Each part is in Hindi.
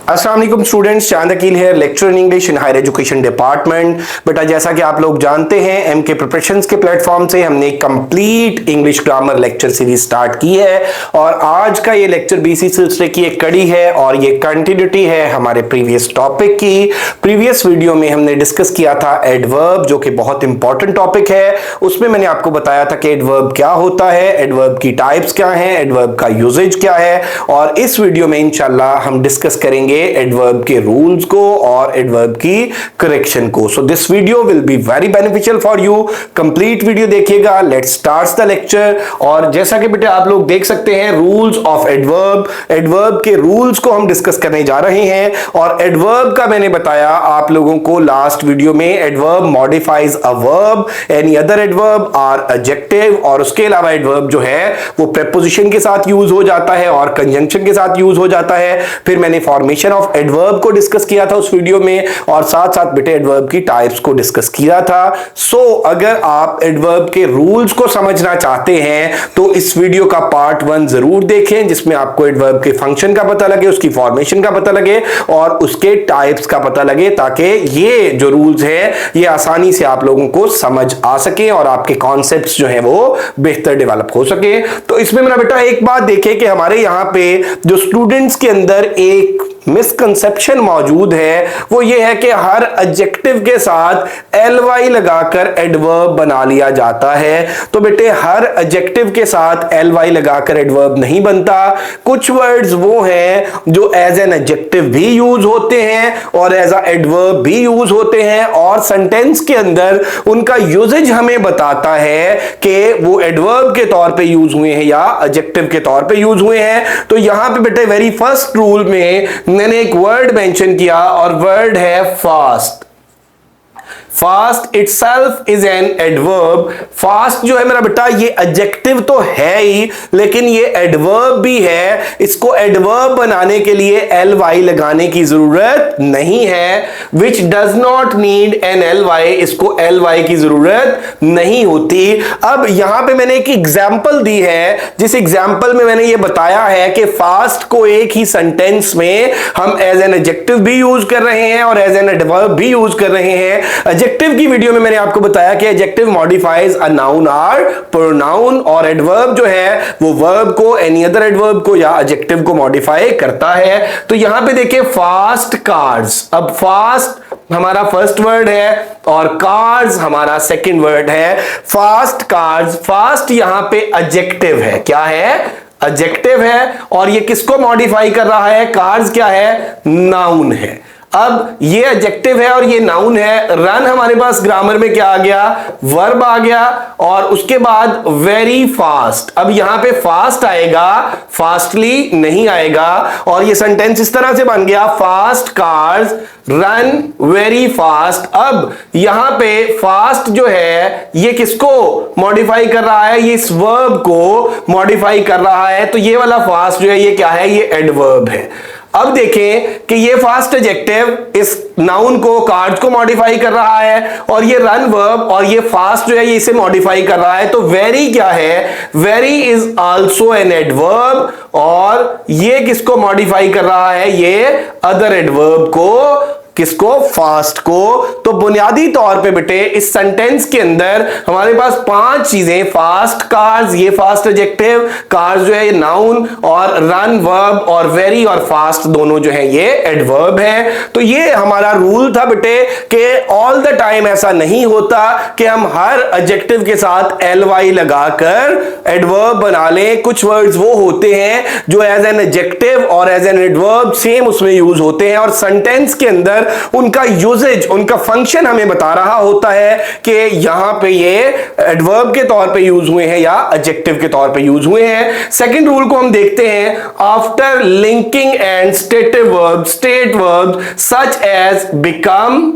अस्सलाम वालेकुम स्टूडेंट्स, चांद अकील है, lecture in English in higher education department. बेटा जैसा कि आप लोग जानते हैं, एमके प्रिपरेशंस के प्लेटफॉर्म से हमने complete English grammar lecture series start की है और आज का ये लेक्चर भी इसी सिलसिले की एक कड़ी है और ये कंटिन्यूटी है हमारे प्रीवियस टॉपिक की। प्रीवियस वीडियो में हमने डिस्कस किया था एडवर्ब, जो कि बहुत इंपॉर्टेंट टॉपिक है। उसमें मैंने आपको बताया था कि एडवर्ब क्या होता है, एडवर्ब की टाइप्स क्या है, एडवर्ब का यूजेज क्या है, और इस वीडियो में इंशाल्लाह हम डिस्कस करेंगे एडवर्ब के रूल्स को और एडवर्ब की करेक्शन को। So this video will be very beneficial for you. Complete video देखिएगा। Let's start the lecture. और जैसा कि बेटे आप लोग देख सकते हैं, रूल्स ऑफ एडवर्ब, एडवर्ब के रूल्स को हम डिस्कस करने जा रहे हैं। और एडवर्ब का मैंने बताया आप लोगों को लास्ट वीडियो में, adverb modifies a verb, any other adverb or adjective, और उसके अलावा एडवर्ब जो है वो प्रेपोजिशन के साथ यूज हो जाता है और कंजंक्शन के साथ यूज हो जाता है। फिर मैंने फॉर्मेशन ऑफ एडवर्ब को डिस्कस किया था उस वीडियो में, और साथ साथ बेटे एडवर्ब की टाइप्स को डिस्कस किया था। सो अगर आप एडवर्ब के रूल्स को समझना चाहते हैं तो इस वीडियो का पार्ट 1 जरूर देखें, जिसमें आपको एडवर्ब के फंक्शन का पता लगे, उसकी फॉर्मेशन का पता लगे और उसके टाइप्स का पता लगे, ताकि ये जो रूल्स है ये आसानी से आप लोगों को समझ आ सके और आपके कॉन्सेप्ट्स जो है वो बेहतर डेवलप हो सके। तो इसमें मेरा बेटा एक बात देखें कि हमारे यहां पे जो स्टूडेंट्स के अंदर एक मिसकंसेप्शन मौजूद है, वो ये है कि हर एडजेक्टिव के साथ ly लगाकर एडवर्ब बना लिया जाता है। तो बेटे हर एडजेक्टिव के साथ ly लगाकर एडवर्ब नहीं बनता। कुछ वर्ड्स वो हैं जो एज एन एडजेक्टिव भी यूज होते हैं और एज अ एडवर्ब भी यूज होते हैं, और सेंटेंस के अंदर उनका यूजेज हमें बताता है कि वो एडवर्ब के तौर पे यूज हुए हैं या एडजेक्टिव के तौर पे यूज हुए हैं। तो यहां पे बेटे वेरी फर्स्ट रूल में मैंने एक वर्ड मेंशन किया और वर्ड है fast. Fast itself is an adverb. Fast जो है मेरा बेटा ये एडजेक्टिव तो है ही, लेकिन ये एडवर्ब भी है। इसको एडवर्ब बनाने के लिए ly लगाने की जरूरत नहीं है, which does not need an ly। इसको ly की जरूरत नहीं होती। अब यहां पे मैंने एक एग्जाम्पल दी है, जिस एग्जाम्पल में मैंने ये बताया है कि फास्ट को एक ही सेंटेंस में हम एज एन एडजेक्टिव भी यूज कर रहे हैं और एज एन एडवर्ब भी यूज कर रहे हैं। एडजेक्टिव की वीडियो में मैंने आपको बताया कि adjective modifies a noun or pronoun, और एडवर्ब जो है वो वर्ब को, एनी अदर एडवर्ब को या एडजेक्टिव को मॉडिफाई करता है। तो यहां पे देखिए फास्ट कार्ड्स। अब फास्ट हमारा फर्स्ट वर्ड है और कार्ड्स हमारा सेकंड वर्ड है। फास्ट कार्ड्स, फास्ट यहां पे एडजेक्टिव है। क्या है? एडजेक्टिव है। और ये किसको मॉडिफाई कर रहा है? कार्ड्स क्या है? नाउन है। अब ये एडजेक्टिव है और ये नाउन है। रन हमारे पास ग्रामर में क्या आ गया? वर्ब आ गया, और उसके बाद वेरी फास्ट। अब यहां पे फास्ट आएगा, फास्टली नहीं आएगा, और ये सेंटेंस इस तरह से बन गया, fast cars run very fast. अब यहां पे फास्ट जो है ये किसको मॉडिफाई कर रहा है? ये इस वर्ब को मॉडिफाई कर रहा है। तो ये वाला फास्ट जो है ये क्या है? ये एडवर्ब है। अब देखें कि ये फास्ट एडजेक्टिव इस नाउन को, कार्ड्स को मॉडिफाई कर रहा है, और ये रन वर्ब और ये फास्ट जो है ये इसे मॉडिफाई कर रहा है। तो वेरी क्या है? Very is also an adverb, और ये किसको मॉडिफाई कर रहा है? ये अदर एडवर्ब को। किसको? फास्ट को। तो बुनियादी तौर पे बेटे इस सेंटेंस के अंदर हमारे पास 5 चीजें, फास्ट कार्स ये फास्ट एडजेक्टिव, कार्स जो है ये नाउन, और रन वर्ब, और वेरी और फास्ट दोनों जो है ये एडवर्ब है। तो ये हमारा रूल था बेटे कि ऑल द टाइम ऐसा नहीं होता कि हम हर एडजेक्टिव के साथ ly लगाकर एडवर्ब बना लें। कुछ वर्ड्स वो होते हैं जो एज एन एडजेक्टिव और एज एन एडवर्ब सेम उसमें यूज होते हैं, और सेंटेंस के अंदर उनका यूजेज, उनका फंक्शन हमें बता रहा होता है कि यहां पे ये एडवर्ब के तौर पे यूज हुए हैं या एडजेक्टिव के तौर पे यूज हुए हैं। सेकंड रूल को हम देखते हैं, after linking and state verb such as become,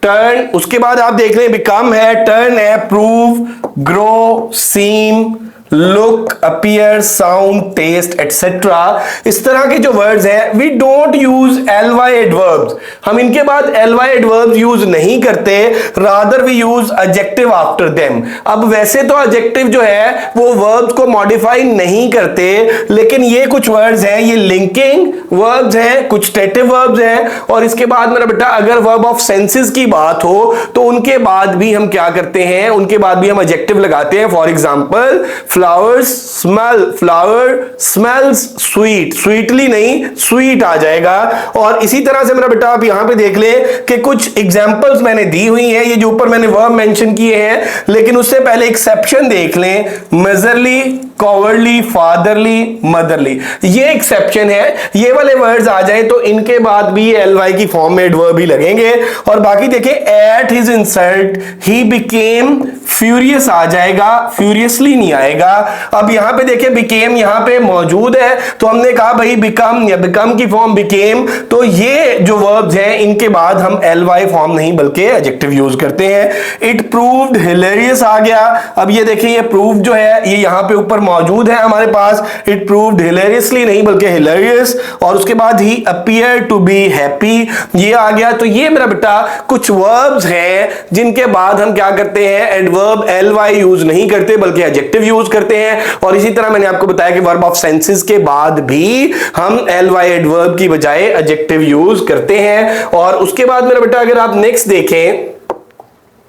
turn, उसके बाद आप देख रहे हैं बिकम है, टर्न है, prove, grow, seem, look, appear, sound, taste etcetera, इस तरह के जो वर्ड्स हैं, we don't use ly adverbs, हम इनके बाद ly एडवर्ब्स यूज नहीं करते, rather we use adjective after them. अब वैसे तो एडजेक्टिव जो है वो वर्ब्स को मॉडिफाई नहीं करते, लेकिन ये कुछ वर्ड्स हैं, ये लिंकिंग वर्ब्स हैं, कुछ स्टेटिव वर्ब्स हैं, और इसके बाद मेरा बेटा अगर वर्ब ऑफ सेंसेस की बात हो तो उनके बाद भी हम क्या करते हैं, उनके बाद भी हम एडजेक्टिव लगाते हैं। For example flowers smell, flower smells sweet, sweetly नहीं स्वीट आ जाएगा। और इसी तरह से मेरा बेटा आप यहां पे देख ले कि कुछ एग्जांपल्स मैंने दी हुई हैं, ये जो ऊपर मैंने वर्ब मेंशन किए हैं, लेकिन उससे पहले एक्सेप्शन देख लें, मेजरली, कॉवर्डली, फादरली, मदरली, ये एक्सेप्शन है। ये वाले वर्ड्स आ जाए तो इनके बाद भी ly की फॉर्म में एडवर्ब ही लगेंगे। और बाकी देखिए at his insult he became furious आ जाएगा, फ्यूरियसली नहीं आएगा। अब यहां पे देखिए बिकेम यहां पे मौजूद है, तो हमने कहा भाई बिकम, या बिकम की फॉर्म बिकेम, तो ये जो वर्ब्स हैं इनके बाद हम ly फॉर्म नहीं बल्कि एडजेक्टिव यूज करते हैं। इट प्रूव्ड हिलेरियस आ गया। अब ये देखिए ये प्रूव जो है ये यहां पे ऊपर मौजूद है हमारे पास, इट प्रूव्ड हिलेरियसली नहीं बल्कि हिलेरियस, और उसके बाद ही अपीयर टू बी हैप्पी ये आ गया। तो ये मेरा बेटा कुछ वर्ब्स हैं जिनके बाद हम क्या करते हैं, एडवर्ब ly यूज नहीं करते बल्कि एडजेक्टिव यूज करते हैं। और इसी तरह मैंने आपको बताया कि वर्ब ऑफ सेंसेस के बाद भी हम ly एडवर्ब की बजाय एडजेक्टिव यूज करते हैं। और उसके बाद मेरा बेटा अगर आप नेक्स्ट देखें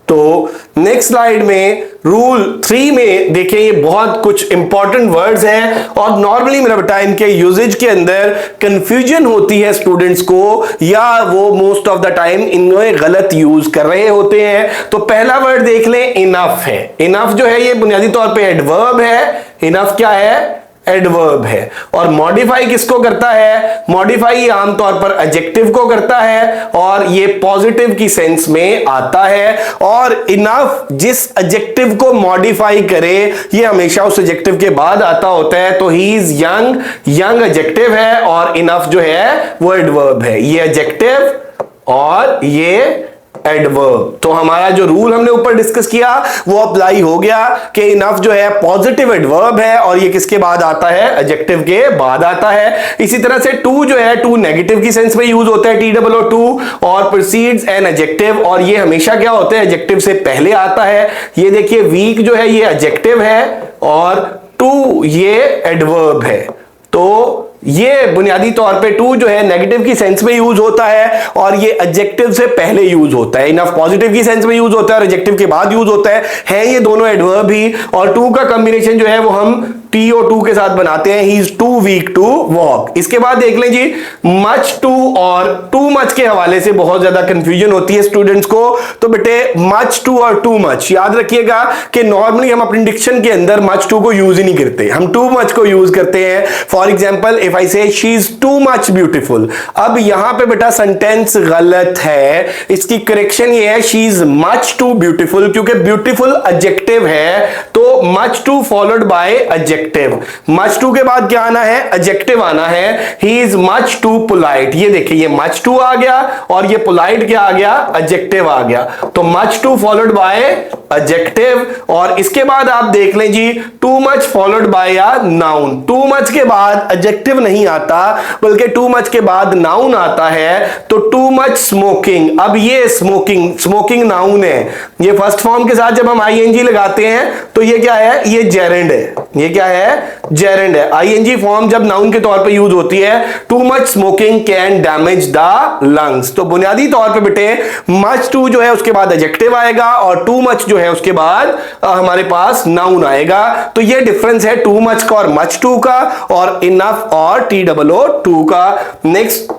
तो नेक्स्ट स्लाइड में रूल 3 में देखें, ये बहुत कुछ इंपॉर्टेंट वर्ड्स हैं और नॉर्मली मेरा बेटा इनके यूजेज के अंदर कंफ्यूजन होती है स्टूडेंट्स को, या वो मोस्ट ऑफ द टाइम इन्हें गलत यूज कर रहे होते हैं। तो पहला वर्ड देख लें, इनफ है। इनफ जो है ये बुनियादी तौर पे एडवर्ब है। इनफ क्या है, एडवर्ब है। और मॉडिफाई किसको करता है, मॉडिफाई आमतौर पर एडजेक्टिव को करता है और ये पॉजिटिव की सेंस में आता है। और इनफ जिस एडजेक्टिव को मॉडिफाई करे ये हमेशा उस एडजेक्टिव के बाद आता होता है। तो he is young, young adjective है और इनफ जो है वो एडवर्ब है। ये एडजेक्टिव और ये एडवर्ब। तो हमारा जो रूल हमने ऊपर डिस्कस किया वो अप्लाई हो गया कि इनफ जो है पॉजिटिव एडवर्ब है और ये किसके बाद आता है, एडजेक्टिव के बाद आता है। इसी तरह से टू जो है, टू नेगेटिव की सेंस में यूज होता है, T-O-O-2, और प्रीसीड्स एन एडजेक्टिव, और ये हमेशा क्या होता है, एडजेक्टिव से पहले आता है। ये देखिए वीक जो है ये एडजेक्टिव है और टू ये एडवर्ब है। तो ये बुनियादी तौर पे टू जो है नेगेटिव की सेंस में यूज होता है और ये एडजेक्टिव से पहले यूज होता है। इनफ पॉजिटिव की सेंस में यूज होता है और एडजेक्टिव के बाद यूज होता है ये दोनों एडवर्ब ही। और टू का कॉम्बिनेशन जो है वो हम TO2 के साथ बनाते हैं, he is too weak to walk. इसके बाद देख लें जी, मच टू और टू मच के हवाले से बहुत ज्यादा कंफ्यूजन होती है स्टूडेंट्स को। तो बेटे मच टू और टू मच याद रखिएगा कि नॉर्मली हम अपने डिक्शन के अंदर मच टू को यूज ही नहीं करते, हम टू मच को यूज करते हैं। फॉर एग्जाम्पल इफ आई से she is too much beautiful, अब यहां पे बेटा सेंटेंस गलत है, इसकी करेक्शन ये है she is much too beautiful, क्योंकि ब्यूटीफुल एडजेक्टिव है तो much too followed by adjective. Much too के बाद क्या आना है, एडजेक्टिव आना है। He is much too polite, ये देखिए ये मच टू आ गया और ये पोलाइट क्या आ गया, एडजेक्टिव आ गया। तो much too followed by adjective. और इसके बाद आप देख लें जी, too much followed by a noun. Too much के बाद एडजेक्टिव नहीं आता बल्कि टू मच के बाद नाउन आता है। तो टू मच स्मोकिंग, अब ये स्मोकिंग, स्मोकिंग नाउन है, ये फर्स्ट फॉर्म के साथ जब हम ING लगाते हैं तो ये क्या है, ये जेरेंड है। ये क्या है, जेरेंड है। ING फॉर्म जब नाउन के तौर पे यूज होती है, too much smoking can damage the lungs. तो बुनियादी तौर पे बेटे मच टू जो है उसके बाद एडजेक्टिव आएगा और टू मच जो है उसके बाद हमारे पास नाउन आएगा। तो ये डिफरेंस है टू मच का और मच टू का, और इनफ और TOO2 का। नेक्स्ट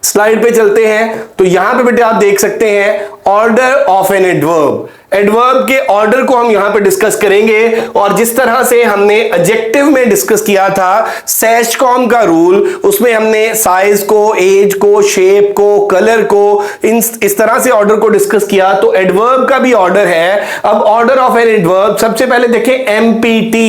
स्लाइड पे चलते हैं तो यहां पे बेटे आप देख सकते हैं order of an adverb. Adverb के ऑर्डर को हम यहां पे डिस्कस करेंगे और जिस तरह से हमने एडजेक्टिव में डिस्कस किया था सैशकॉम का रूल, उसमें हमने साइज को, एज को, शेप को, कलर को, इस तरह से ऑर्डर को डिस्कस किया। तो एडवर्ब का भी ऑर्डर है। अब ऑर्डर ऑफ एन एडवर्ब, सबसे पहले देखें MPT।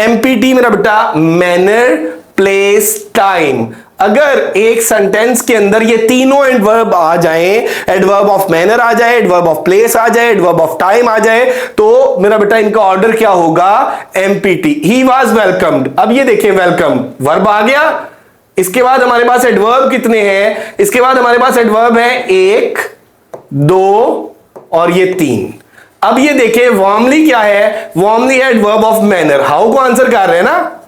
MPT मेरा बेटा मैनर, प्लेस, टाइम। अगर एक सेंटेंस के अंदर ये तीनों एडवर्ब आ जाएं, एडवर्ब ऑफ मैनर आ जाए, एडवर्ब ऑफ प्लेस आ जाए, एडवर्ब ऑफ टाइम आ जाए, तो मेरा बेटा इनका ऑर्डर क्या होगा? एमपीटी। He was welcomed. अब ये देखिए वेलकम वर्ब आ गया, इसके बाद हमारे पास एडवर्ब कितने हैं? इसके बाद हमारे पास एडवर्ब है 1, 2 और ये 3। अब ये देखिए वार्मली क्या है? वार्मली है एडवर्ब ऑफ मैनर। हाउ को आंसर कर रहे हैं ना,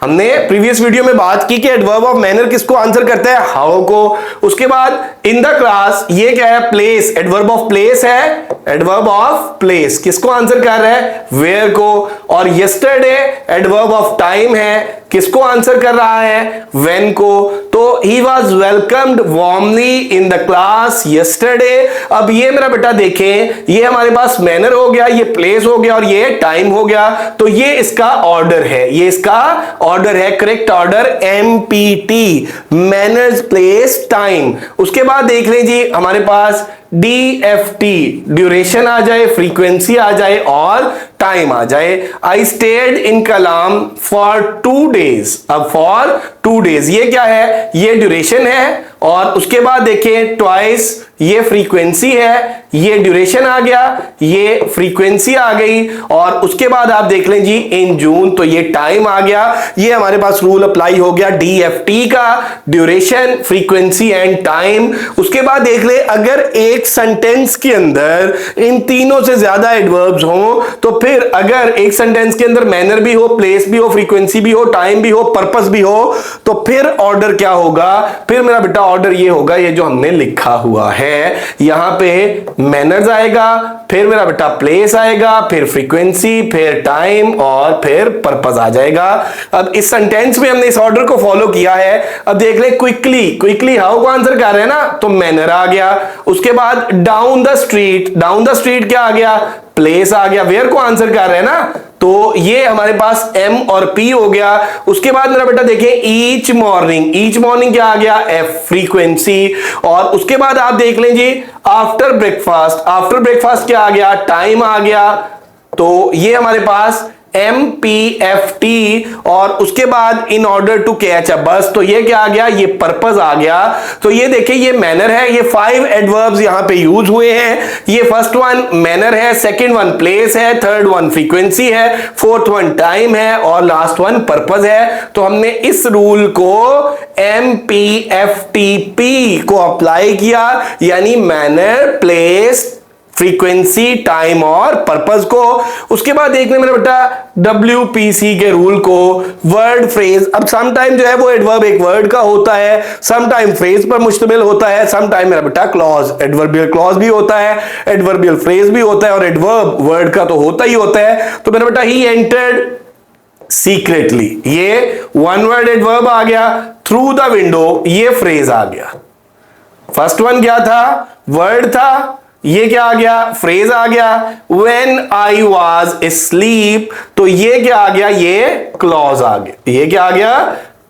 हमने प्रीवियस वीडियो में बात की कि एडवर्ब ऑफ मैनर किसको आंसर करता है? हाउ को। उसके बाद इन द क्लास ये क्या है? प्लेस। एडवर्ब ऑफ प्लेस है, एडवर्ब ऑफ प्लेस किसको आंसर कर रहा है? वेयर को। और यस्टरडे एडवर्ब ऑफ टाइम है, किसको आंसर कर रहा है? व्हेन को। तो he was welcomed warmly in the class yesterday. अब ये मेरा बेटा देखें, ये हमारे पास मैनर हो गया, ये प्लेस हो गया और ये टाइम हो गया। तो ये इसका ऑर्डर है, ये इसका ऑर्डर है, correct order empty, manners place time. उसके बाद देख लीजिए हमारे पास DFT, ड्यूरेशन आ जाए, फ्रीक्वेंसी आ जाए और टाइम आ जाए। I stayed in Kalam for 2 days। अब फॉर 2 days ये क्या है? ये ड्यूरेशन है। और उसके बाद देखिए ट्वाइस, ये फ्रीक्वेंसी है, ये ड्यूरेशन आ गया, ये फ्रीक्वेंसी आ गई। और उसके बाद आप देख लें जी इन जून, तो ये टाइम आ गया। ये हमारे पास रूल अप्लाई हो गया DFT का, ड्यूरेशन, फ्रीक्वेंसी एंड टाइम। उसके बाद देख ले अगर एक सेंटेंस के अंदर इन तीनों से ज्यादा एडवर्ब्स हो, तो फिर अगर एक सेंटेंस के अंदर मैनर भी हो, प्लेस भी हो, फ्रीक्वेंसी भी हो, टाइम भी हो, पर्पस भी हो, तो फिर ऑर्डर क्या होगा? फिर मेरा बेटा ऑर्डर ये होगा, ये जो हमने लिखा हुआ है यहां पे मैनर्स आएगा, फिर मेरा बेटा प्लेस आएगा, फिर फ्रीक्वेंसी, फिर टाइम और फिर पर्पस आ जाएगा। अब इस सेंटेंस में हमने इस ऑर्डर को फॉलो किया है। अब देख ले क्विकली, क्विकली हाउ को आंसर कर रहे हैं ना, तो मैनर आ गया। उसके बाद down the street, down the street क्या आ गया? प्लेस आ गया। वेयर को आंसर कर रहे हैं ना, तो ये हमारे पास M और P हो गया। उसके बाद मेरा बेटा देखिए ईच मॉर्निंग, ईच मॉर्निंग क्या आ गया? F, frequency. और उसके बाद आप देख लीजिए आफ्टर ब्रेकफास्ट, आफ्टर ब्रेकफास्ट क्या आ गया? टाइम आ गया। तो ये हमारे पास MPFT। और उसके बाद in order to catch a bus, तो ये क्या आ गया? ये पर्पस आ गया। तो ये देखिए ये मैनर है, ये 5 एडवर्ब्स यहां पे यूज हुए हैं। ये फर्स्ट वन मैनर है, सेकंड वन प्लेस है, थर्ड वन फ्रीक्वेंसी है, फोर्थ वन टाइम है और लास्ट वन पर्पस है। तो हमने इस रूल को MPFTP को अप्लाई किया, यानी मैनर, प्लेस, फ्रीक्वेंसी, टाइम और पर्पस को। उसके बाद देखने मेरे बेटा WPC के रूल को, वर्ड फ्रेज। अब सम टाइम जो है वो एडवर्ब एक वर्ड का होता है, सम टाइम फ्रेज पर मुश्तमिल होता है, सम टाइम मेरा बेटा क्लॉज, एडवर्बियल क्लॉज भी होता है, एडवर्बियल फ्रेज भी होता है और एडवर्ब वर्ड का तो होता ही होता है। तो मेरा बेटा ही एंटर्ड सीक्रेटली, ये वन वर्ड एडवर्ब आ गया। थ्रू द विंडो, ये फ्रेज आ गया। फर्स्ट वन क्या था? वर्ड था, ये क्या आ गया? फ्रेज आ गया। When I was asleep, तो ये क्या आ गया? ये क्लॉज आ गया। ये क्या आ गया?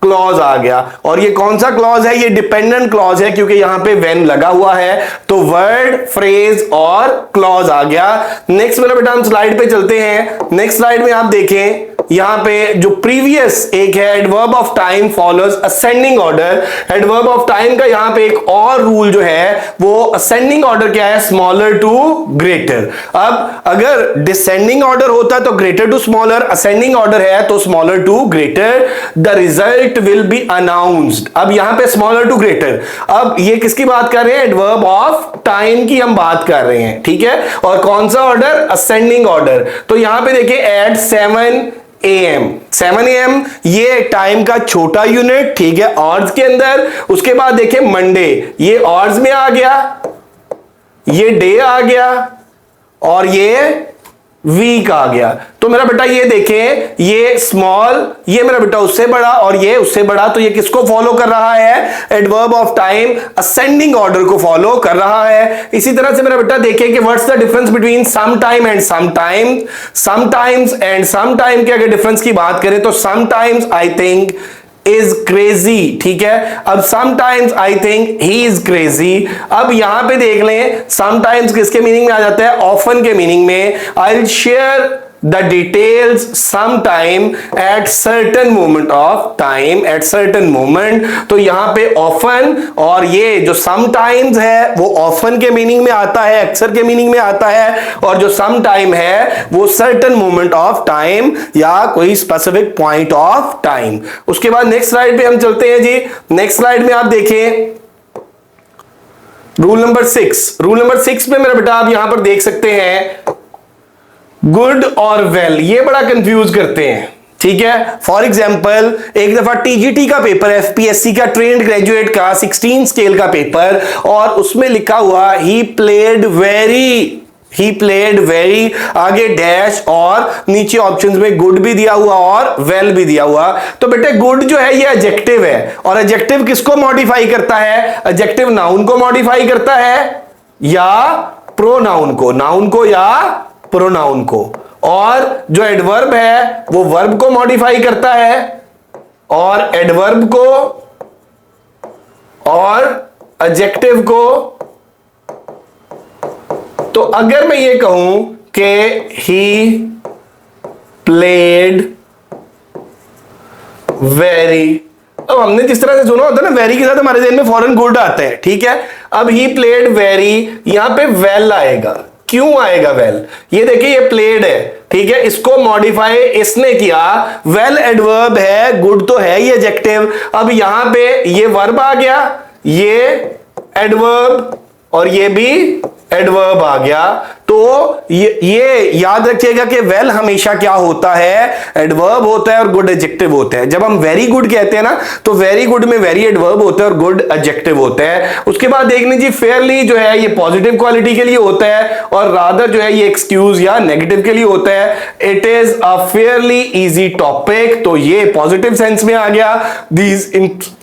क्लॉज आ गया। और ये कौन सा क्लॉज है? ये डिपेंडेंट क्लॉज है, क्योंकि यहां पे when लगा हुआ है। तो वर्ड, फ्रेज और क्लॉज आ गया। नेक्स्ट मेरा बेटा हम स्लाइड पे चलते हैं। नेक्स्ट स्लाइड में आप देखें, यहां पे जो प्रीवियस एक है adverb of time follows ascending order. Adverb of time का यहां पे एक और रूल जो है वो असेंडिंग ऑर्डर क्या है? Smaller to greater. अब अगर डिसेंडिंग ऑर्डर होता है तो greater to smaller, ascending order है तो smaller to greater. The result will be announced. अब यहां पे स्मॉलर टू ग्रेटर, अब ये किसकी बात कर रहे हैं? एडवर्ब ऑफ टाइम की हम बात कर रहे हैं, ठीक है। और कौन सा ऑर्डर? Ascending order. तो यहां पे देखिए एट 7 AM, 7 AM ये टाइम का छोटा यूनिट, ठीक है, आवर्स के अंदर। उसके बाद देखिए मंडे, ये आवर्स में आ गया, ये डे आ गया और ये वीक आ गया। तो मेरा बेटा ये देखें, ये स्मॉल, ये मेरा बेटा उससे बड़ा और ये उससे बड़ा। तो ये किसको फॉलो कर रहा है? Adverb of time ascending order को फॉलो कर रहा है। इसी तरह से मेरा बेटा देखें कि what's the difference between some time and some time. Sometimes and some time के अगर डिफरेंस की बात करें तो sometimes I think is crazy, ठीक है। अब sometimes I think he is crazy. अब यहां पे देख लें समटाइम्स किसके मीनिंग में आ जाता है? ऑफन के मीनिंग में। I will share the details some time at certain moment of time, at certain moment. तो यहां पे ऑफन और ये जो सम टाइम्स है वो ऑफन के मीनिंग में आता है, अक्सर के मीनिंग में आता है, और जो सम टाइम है वो सर्टन मोमेंट ऑफ टाइम या कोई स्पेसिफिक पॉइंट ऑफ टाइम। उसके बाद नेक्स्ट स्लाइड पे हम चलते हैं जी। नेक्स्ट स्लाइड में आप देखें रूल नंबर 6। रूल नंबर 6 में मेरा बेटा आप यहां पर देख सकते हैं गुड और वेल, ये बड़ा कंफ्यूज करते हैं, ठीक है। फॉर एग्जाम्पल एक दफा टीजीटी का पेपर, एफपीएससी का ट्रेंड ग्रेजुएट का 16 स्केल का पेपर, और उसमें लिखा हुआ ही प्लेड वेरी, आगे डैश और नीचे ऑप्शंस में गुड भी दिया हुआ और वेल भी दिया हुआ। तो बेटे गुड जो है ये एडजेक्टिव है, और एडजेक्टिव किसको मॉडिफाई करता है? एडजेक्टिव नाउन को मॉडिफाई करता है या प्रोनाउन को, नाउन को या प्रोनाउन को। और जो एडवर्ब है वो वर्ब को मॉडिफाई करता है, और एडवर्ब को और एडजेक्टिव को। तो अगर मैं ये कहूं कि ही प्लेड वेरी, अब हमने जिस तरह से सुना होता है ना, वेरी के साथ हमारे ज़हन में फौरन गुड आता है, ठीक है। अब ही प्लेड वेरी, यहां पे वेल आएगा। क्यों आएगा वेल? ये देखिए ये प्लेड है, ठीक है, इसको मॉडिफाई इसने किया। वेल एडवर्ब है, गुड तो है ये एडजेक्टिव। अब यहां पे ये वर्ब आ गया, ये एडवर्ब और ये भी एडवर्ब आ गया। तो ये याद रखिएगा कि वेल हमेशा क्या होता है? एडवर्ब होता है, और गुड एडजेक्टिव होता है। जब हम वेरी गुड कहते हैं ना, तो वेरी गुड में वेरी एडवर्ब होता है और गुड एडजेक्टिव होता है। उसके बाद देख लीजिए फेयरली जो है ये पॉजिटिव क्वालिटी के लिए होता है, और रादर जो है ये एक्सक्यूज या नेगेटिव के लिए होता है। It is a fairly easy topic, तो ये पॉजिटिव सेंस में आ गया। These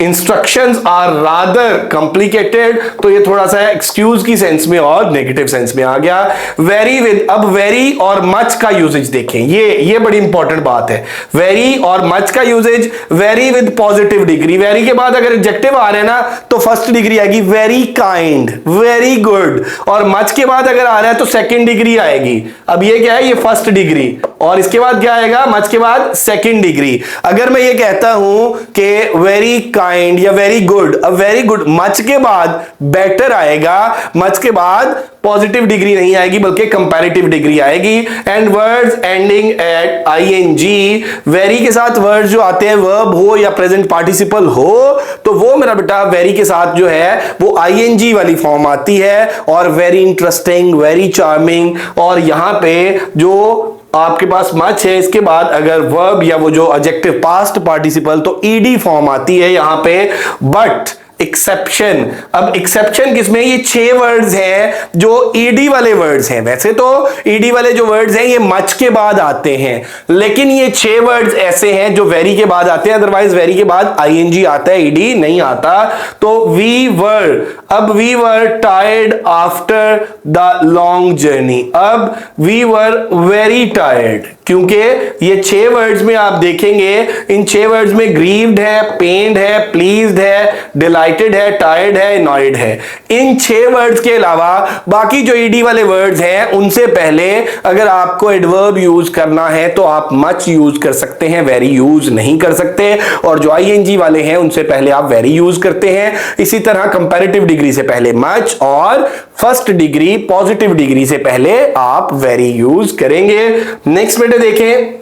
instructions are rather complicated, तो ये थोड़ा सा एक्सक्यूज की सेंस में और नेगेटिव सेंस में आ गया। वेरी विद, अब वेरी और मच का यूजेज देखें, ये बड़ी इंपॉर्टेंट बात है। वेरी और मच का usages, very with positive degree, very के बाद अगर एडजेक्टिव आ रहे हैं ना तो फर्स्ट डिग्री आएगी, वेरी काइंड, वेरी गुड। और मच के बाद अगर आ रहा है तो सेकंड डिग्री आएगी। अब ये क्या है? ये फर्स्ट डिग्री, और इसके बाद क्या आएगा? मच के बाद सेकंड डिग्री। अगर मैं ये कहता हूं कि वेरी काइंड या वेरी गुड, अब वेरी गुड मच के बाद बेटर आएगा, मच के बाद पॉजिटिव डिग्री नहीं आएगी बल्कि कंपैरेटिव डिग्री आएगी। And words ending at ING, very के साथ वर्ड्स जो आते हैं वर्ब हो या प्रेजेंट पार्टिसिपल हो, तो वो मेरा बेटा वेरी के साथ जो है वो आईएनजी वाली फॉर्म आती है। और वेरी इंटरेस्टिंग, वेरी चार्मिंग, और यहां पे जो आपके पास मच है इसके बाद अगर वर्ब या वो जो एडजेक्टिव पास्ट पार्टिसिपल, तो ईडी फॉर्म आती है यहां पे। बट एक्सेप्शन, अब एक्सेप्शन किसमें? ये 6 वर्ड्स हैं जो ईडी वाले वर्ड्स हैं। वैसे तो ईडी वाले जो वर्ड्स हैं ये मच के बाद आते हैं, लेकिन ये 6 वर्ड्स ऐसे हैं जो वेरी के बाद आते हैं, अदरवाइज वेरी के बाद आईएनजी आता है, ईडी नहीं आता। तो वी वर, अब we were tired after the long journey, अब वी वर वेरी टायर्ड, क्योंकि ये 6 वर्ड्स में आप देखेंगे, इन 6 वर्ड्स में ग्रीव्ड है, पेन्ड है, प्लीज्ड है, डिलाइटेड है, टायर्ड है, अनॉयड है। इन 6 वर्ड्स के अलावा बाकी जो ईडी वाले वर्ड्स हैं उनसे पहले अगर आपको एडवर्ब यूज करना है तो आप मच यूज कर सकते हैं, वेरी यूज नहीं कर सकते। और जो आईएनजी वाले हैं उनसे पहले आप वेरी यूज करते हैं। इसी तरह कंपैरेटिव डिग्री से पहले मच, और फर्स्ट डिग्री पॉजिटिव डिग्री से पहले आप वेरी यूज करेंगे। नेक्स्ट बेटे देखें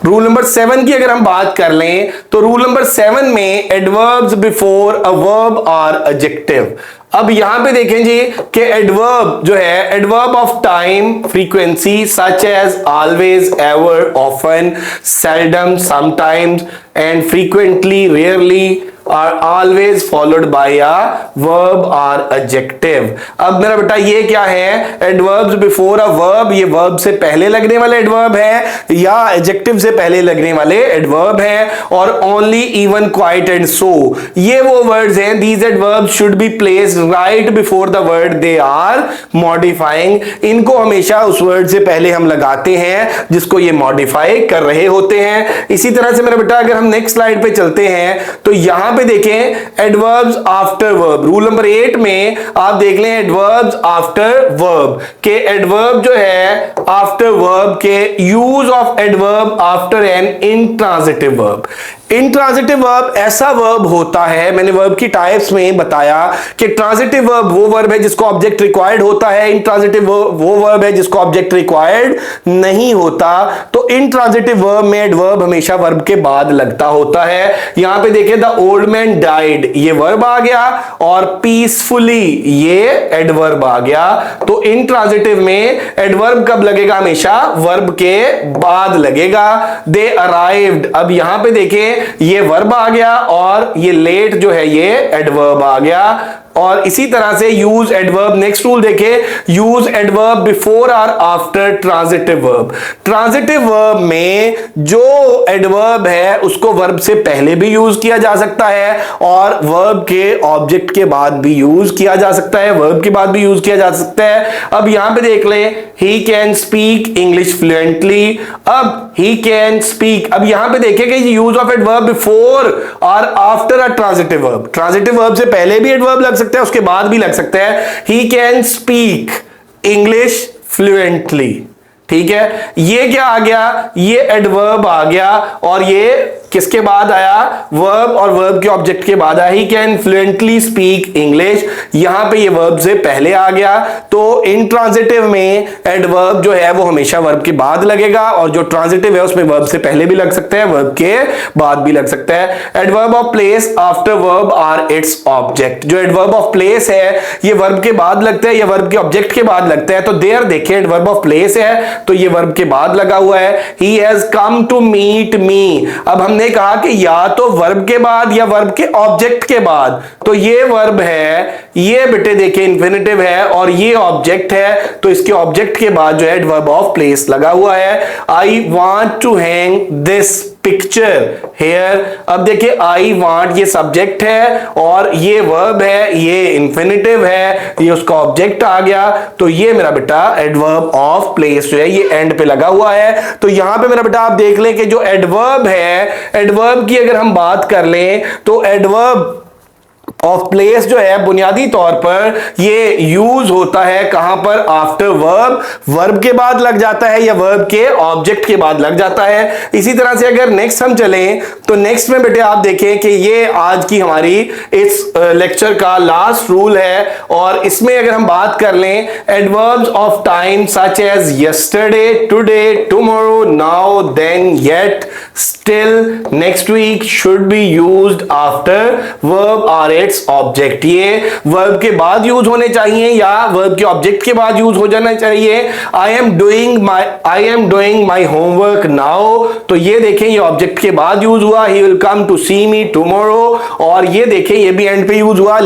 रूल नंबर 7 की अगर हम बात कर लें तो रूल नंबर 7 में adverbs before a verb or adjective. अब यहां पे देखें जी कि एडवर्ब जो है, adverb of time, frequency such as always, ever, often, seldom, sometimes and frequently, rarely are always followed by a verb or adjective। अब मेरा बेटा ये क्या है? adverbs before a verb, ये verb से पहले लगने वाले adverb है या adjective से पहले लगने वाले adverb है। और only, even, quite and so, ये वो words हैं। these adverbs should be placed right before the word they are modifying। इनको हमेशा उस word से पहले हम लगाते हैं जिसको ये modify कर रहे होते हैं। इसी तरह से मेरा बेटा अगर हम next slide पे चलते हैं तो यहां यहां पे देखें adverbs after verb, rule number 8 में आप देख लें एडवर्ब्स आफ्टर वर्ब के एडवर्ब जो है आफ्टर वर्ब के use of adverb after an intransitive verb. Intransitive verb ऐसा वर्ब होता है, मैंने वर्ब की टाइप्स में बताया कि ट्रांजिटिव वर्ब वो वर्ब है जिसको ऑब्जेक्ट रिक्वायर्ड होता है, इंट्रांजिटिव वो वर्ब है जिसको ऑब्जेक्ट रिक्वायर्ड नहीं होता। तो इंट्रांजिटिव वर्ब में एडवर्ब हमेशा वर्ब के बाद लगता होता है। यहां पे देखिए द ओल्ड मैन डाइड, ये वर्ब आ गया, और पीसफुली ये एडवर्ब आ गया। तो इंट्रांजिटिव में एडवर्ब कब लगेगा? हमेशा वर्ब के बाद लगेगा। दे अराइव्ड, अब यहां पे देखिए ये वर्ब आ गया और ये लेट जो है ये एडवर्ब आ गया। और इसी तरह से यूज एडवर्ब, नेक्स्ट रूल देखे, यूज एडवर्ब बिफोर और after transitive verb. Transitive verb में जो एडवर्ब है उसको वर्ब से पहले भी यूज किया जा सकता है और वर्ब के ऑब्जेक्ट के बाद भी यूज किया जा सकता है, वर्ब के बाद भी यूज किया जा सकता है। अब यहां पे देख ले, he can speak English fluently. अब ही कैन स्पीक, अब यहां पे देखें कि यूज ऑफ एडवर्ब बिफोर और after a transitive verb. Transitive verb से पहले भी एडवर्ब लग सकता है, उसके बाद भी लग सकता है। He can speak English fluently, ठीक है। ये क्या आ गया? ये एडवर्ब आ गया और ये किसके बाद आया? वर्ब, और वर्ब के ऑब्जेक्ट के बाद आया। He can fluently speak English, यहां पे ये वर्ब से पहले आ गया। तो इंट्रांजिटिव में एडवर्ब जो है वो हमेशा वर्ब के बाद लगेगा, और जो ट्रांजिटिव है उसमें वर्ब से पहले भी लग सकता है, वर्ब के बाद भी लग सकता है। Adverb of place after verb or its object, जो एडवर्ब ऑफ प्लेस है ये वर्ब के बाद लगता है या वर्ब के ऑब्जेक्ट के बाद लगता है। तो देयर देखिए एडवर्ब ऑफ प्लेस है तो ये वर्ब के बाद लगा हुआ है। He has come to meet me, अब हमने कहा कि या तो वर्ब के बाद या वर्ब के ऑब्जेक्ट के बाद, तो ये वर्ब है, ये बेटे देखिए इंफिनिटिव है और ये ऑब्जेक्ट है, तो इसके ऑब्जेक्ट के बाद जो है एडवर्ब ऑफ प्लेस लगा हुआ है। I want to hang this picture here, अब देखिए आई वांट ये सब्जेक्ट है और ये वर्ब है, ये इंफिनिटिव है, ये उसका ऑब्जेक्ट आ गया। तो ये मेरा बेटा एडवर्ब ऑफ प्लेस जो है ये एंड पे लगा हुआ है। तो यहां पे मेरा बेटा आप देख लें कि जो एडवर्ब है, एडवर्ब की अगर हम बात कर लें तो एडवर्ब ऑफ प्लेस जो है बुनियादी तौर पर ये यूज होता है कहां पर? आफ्टर वर्ब, वर्ब के बाद लग जाता है या वर्ब के ऑब्जेक्ट के बाद लग जाता है। इसी तरह से अगर नेक्स्ट हम चलें तो नेक्स्ट में बेटे आप देखें कि ये आज की हमारी इस लेक्चर का लास्ट रूल है, और इसमें अगर हम बात कर लें adverbs of time such as yesterday, today, tomorrow, now, then, yet, still, next week should be used after verb or its object. ये वर्ब के बाद यूज होने चाहिए या वर्ब के ऑब्जेक्ट के बाद यूज हो जाना चाहिए। I am doing my homework now, तो ये देखें ये ऑब्जेक्ट के बाद यूज हुआ। He will come to see me tomorrow, और ये देखें ये भी एंड पे यूज हुआ।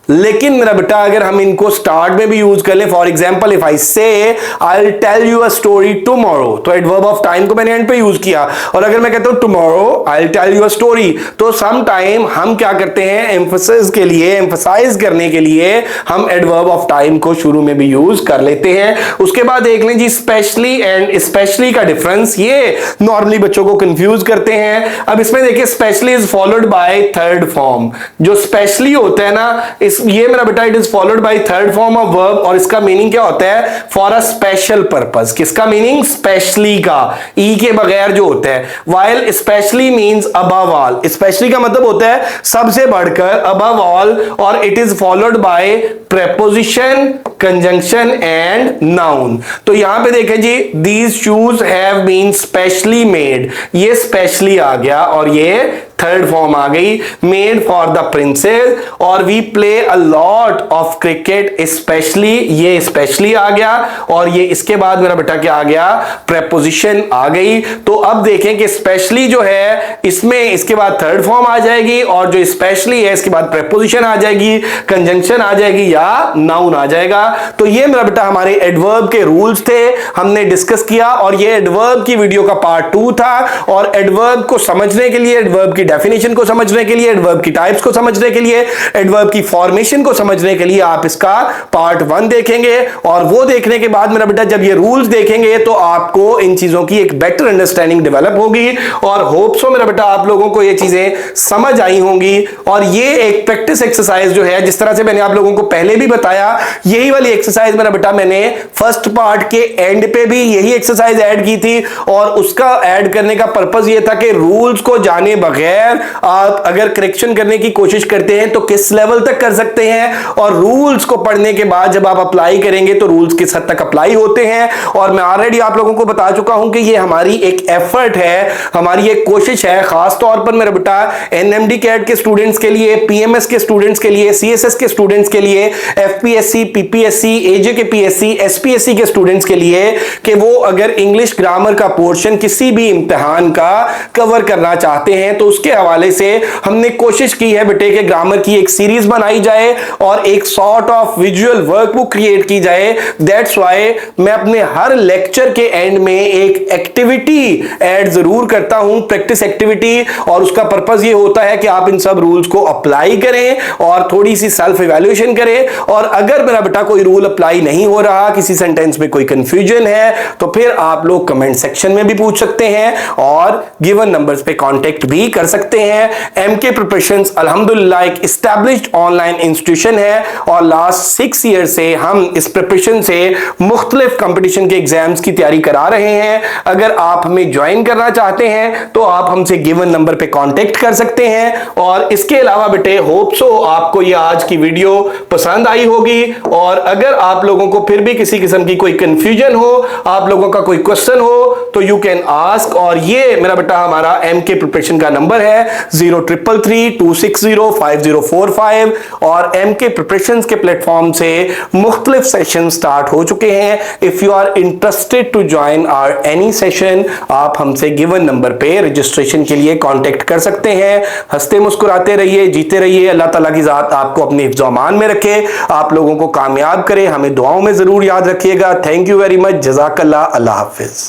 लेकिन मेरा बेटा अगर हम इनको स्टार्ट में भी यूज कर लें, for example if I say I will tell you a story tomorrow, तो एडवर्ब ऑफ टाइम को मैंने एंड पे यूज किया। और अगर मैं कहता हूं tomorrow I will tell you a story, तो सम टाइम हम क्या करते हैं एम्फसाइज के लिए, एम्फसाइज करने के लिए हम एडवर्ब ऑफ टाइम को शुरू में भी यूज कर लेते हैं। उसके बाद देख लें जी स्पेशली एंड स्पेशली का डिफरेंस, ये नॉर्मली बच्चों को कंफ्यूज करते हैं। अब इसमें देखिए specially is followed by third form, जो स्पेशली होता है ना ये मेरा बेटा it is followed by third form of verb, और इसका मीनिंग क्या होता है? For a special purpose. किसका मीनिंग? स्पेशली का, ई के बगैर जो होता है। While specially means above all, specially का मतलब होता है सबसे बढ़कर, अबव ऑल, और it is followed by preposition, conjunction and noun. तो यहां पे देखें जी these shoes have been specially made, ये स्पेशली आ गया और ये थर्ड फॉर्म आ गई, मेड फॉर द प्रिंसेस, और we play a lot of cricket specially, ये स्पेशली आ गया और ये इसके बाद मेरा बेटा क्या आ गया? प्रेपोजिशन आ गई। तो अब देखें कि स्पेशली जो है इसमें इसके बाद थर्ड फॉर्म आ जाएगी, और जो स्पेशली है इसके बाद प्रेपोजिशन आ जाएगी, कंजंक्शन आ जाएगी या नाउन आ जाएगा। तो ये मेरा बेटा हमारे एडवर्ब के रूल्स थे, हमने डिस्कस किया, और ये एडवर्ब की वीडियो का पार्ट 2 था। और एडवर्ब को समझने के लिए, एडवर्ब की डेफिनेशन को समझने के लिए, एडवर्ब की टाइप्स को समझने के लिए, एडवर्ब की फॉर्मेशन को समझने के लिए आप इसका पार्ट 1 देखेंगे। और वो देखने के बाद मेरा बेटा जब ये रूल्स देखेंगे तो आपको इन चीजों की एक बेटर अंडरस्टैंडिंग डेवलप होगी और होप सो मेरा बेटा आप लोगों को ये चीजें समझ आई होंगी। और ये एक प्रैक्टिस एक्सरसाइज जो है, जिस तरह से मैंने आप लोगों को पहले भी बताया, यही वाली एक्सरसाइज मेरा बेटा मैंने फर्स्ट पार्ट के एंड पे भी यही एक्सरसाइज ऐड की थी। और उसका ऐड करने का पर्पस ये था कि रूल्स को जाने बगैर आप अगर करेक्शन करने की कोशिश करते हैं तो किस लेवल तक कर सकते हैं, और रूल्स को पढ़ने के बाद जब आप अप्लाई करेंगे तो रूल्स किस हद तक अप्लाई होते हैं। और मैं ऑलरेडी आप लोगों को बता चुका हूं कि ये हमारी एक एफर्ट है, हमारी एक कोशिश है, खास तौर पर मेरा बेटा एनएमडी कैट के स्टूडेंट्स के लिए, पीएमएस के स्टूडेंट्स के लिए, सीएसएस के स्टूडेंट्स के लिए, एफपीएससी, पीपीएससी, एजे के पीएससी, एसपीएससी के स्टूडेंट्स के लिए कि वो अगर इंग्लिश ग्रामर का पोर्शन किसी भी इम्तिहान का कवर करना चाहते हैं तो उसके हवाले से हमने कोशिश की है बेटे के ग्रामर की एक सीरीज बनाई जाए और एक sort of visual workbook create की जाए। दैट्स व्हाई मैं अपने हर लेक्चर के एंड में एक एक्टिविटी ऐड जरूर करता हूं, प्रैक्टिस एक्टिविटी, और उसका पर्पस ये होता है कि आप इन सब रूल्स को अप्लाई करें और थोड़ी सी सेल्फ इवैल्यूएशन करें। और अगर मेरा बेटा कोई रूल अप्लाई नहीं हो रहा, किसी सेंटेंस में कोई कंफ्यूजन है, तो फिर आप लोग कमेंट सेक्शन में भी पूछ सकते हैं और गिवन नंबर्स पे कांटेक्ट भी कर सकते हैं। एमके प्रिपरेशंस अल्हम्दुलिल्लाह एक एस्टैब्लिश्ड ऑनलाइन इंस्टीट्यूशन है और लास्ट 6 ईयर से हम इस प्रिपरेशन से मुख्तलिफ कंपटीशन के एग्जाम्स की तैयारी करा रहे हैं। अगर आप हमें ज्वाइन करना चाहते हैं तो आप हमसे गिवन नंबर पे कांटेक्ट कर सकते हैं। और इसके अलावा बेटे होप सो आपको ये आज की वीडियो पसंद आई होगी, और अगर आप लोगों को फिर भी किसी किस्म की कोई कंफ्यूजन हो, आप लोगों का कोई क्वेश्चन हो, तो यू कैन आस्क। और ये मेरा बेटा हमारा एमके प्रिपरेशन का नंबर है 0333260545 और एमके प्रिपरेशन के प्लेटफॉर्म से मुख्तलिफ सेशन स्टार्ट हो चुके हैं। If you are interested to join our any session, आप हमसे गिवन नंबर पे रजिस्ट्रेशन के लिए कांटेक्ट कर सकते हैं। हंसते मुस्कुराते रहिए, जीते रहिए। अल्लाह ताला की जात आपको अपने हिफ्ज़ अमान में रखे, आप लोगों को कामयाब करे। हमें दुआओं में जरूर याद रखिएगा। Thank you very much. जज़ाकल्लाह। अल्लाह हाफिज।